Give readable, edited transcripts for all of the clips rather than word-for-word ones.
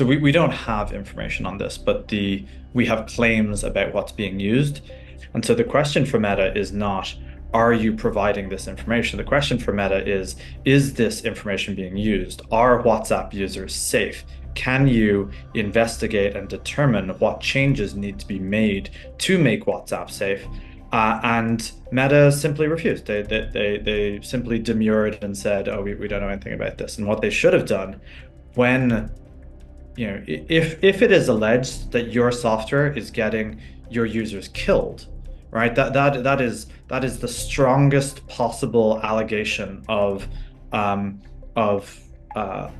So we don't have information on this, but we have claims about what's being used. And so the question for Meta is not, are you providing this information? The question for Meta is this information being used? Are WhatsApp users safe? Can you investigate and determine what changes need to be made to make WhatsApp safe? And Meta simply refused. They simply demurred and said, "Oh, we don't know anything about this." And what they should have done, when if it is alleged that your software is getting your users killed, right? That is the strongest possible allegation of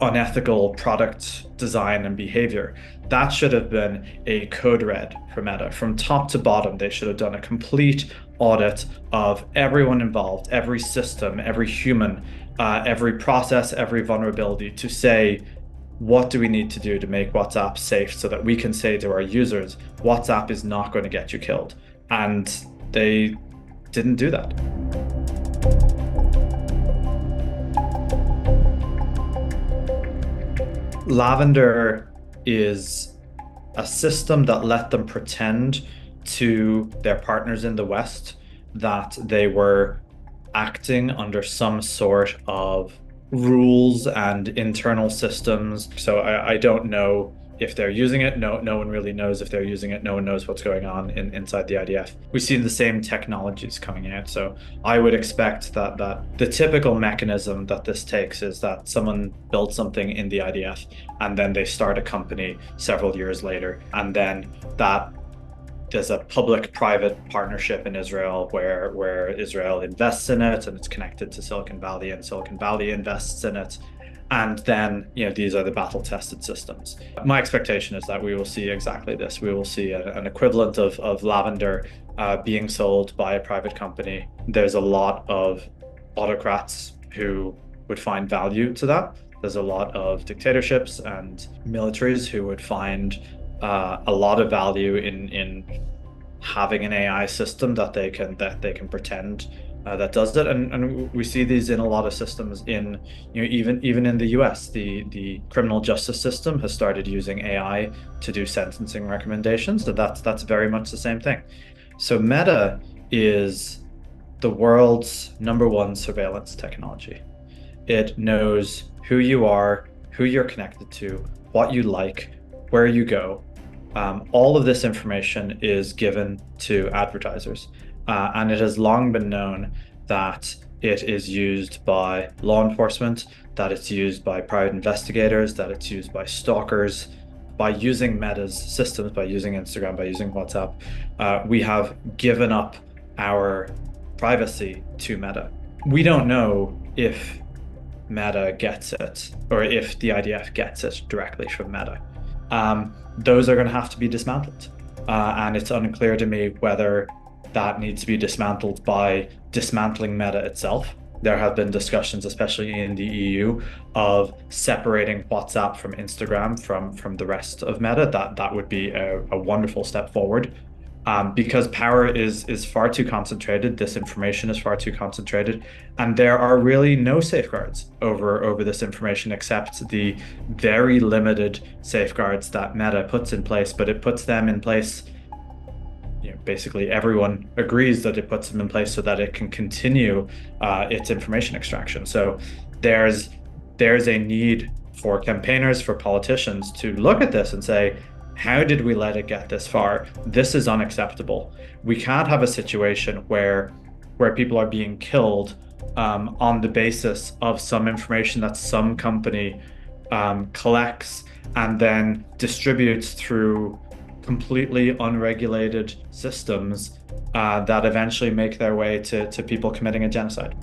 unethical product design and behavior. That should have been a code red for Meta. From top to bottom, they should have done a complete audit of everyone involved, every system, every human, every process, every vulnerability, to say, what do we need to do to make WhatsApp safe so that we can say to our users, WhatsApp is not going to get you killed? And they didn't do that. Lavender is a system that let them pretend to their partners in the West that they were acting under some sort of rules and internal systems. So I don't know if they're using it. No one really knows if they're using it. No one knows what's going on inside the IDF. We see the same technologies coming out. So I would expect that the typical mechanism that this takes is that someone builds something in the IDF and then they start a company several years later. And then there's a public-private partnership in Israel where Israel invests in it and it's connected to Silicon Valley and Silicon Valley invests in it. And then, these are the battle-tested systems. My expectation is that we will see exactly this. We will see an equivalent of Lavender being sold by a private company. There's a lot of autocrats who would find value to that. There's a lot of dictatorships and militaries who would find a lot of value in having an AI system that they can pretend that does it, and we see these in a lot of systems in even in the US. The criminal justice system has started using AI to do sentencing recommendations, so that's very much the same thing. So Meta is the world's #1 surveillance technology. It knows who you are, who you're connected to, what you like, where you go. All of this information is given to advertisers. And it has long been known that it is used by law enforcement, that it's used by private investigators, that it's used by stalkers. By using Meta's systems, by using Instagram, by using WhatsApp, we have given up our privacy to Meta. We don't know if Meta gets it or if the IDF gets it directly from Meta. Those are going to have to be dismantled. And it's unclear to me whether that needs to be dismantled by dismantling Meta itself. There have been discussions, especially in the EU, of separating WhatsApp from Instagram from the rest of Meta. That would be a wonderful step forward. Because power is far too concentrated, this information is far too concentrated, and there are really no safeguards over this information except the very limited safeguards that Meta puts in place, but it puts them in place. Basically everyone agrees that it puts them in place so that it can continue its information extraction. So there's a need for campaigners, for politicians to look at this and say, how did we let it get this far? This is unacceptable. We can't have a situation where people are being killed on the basis of some information that some company collects and then distributes through completely unregulated systems that eventually make their way to people committing a genocide.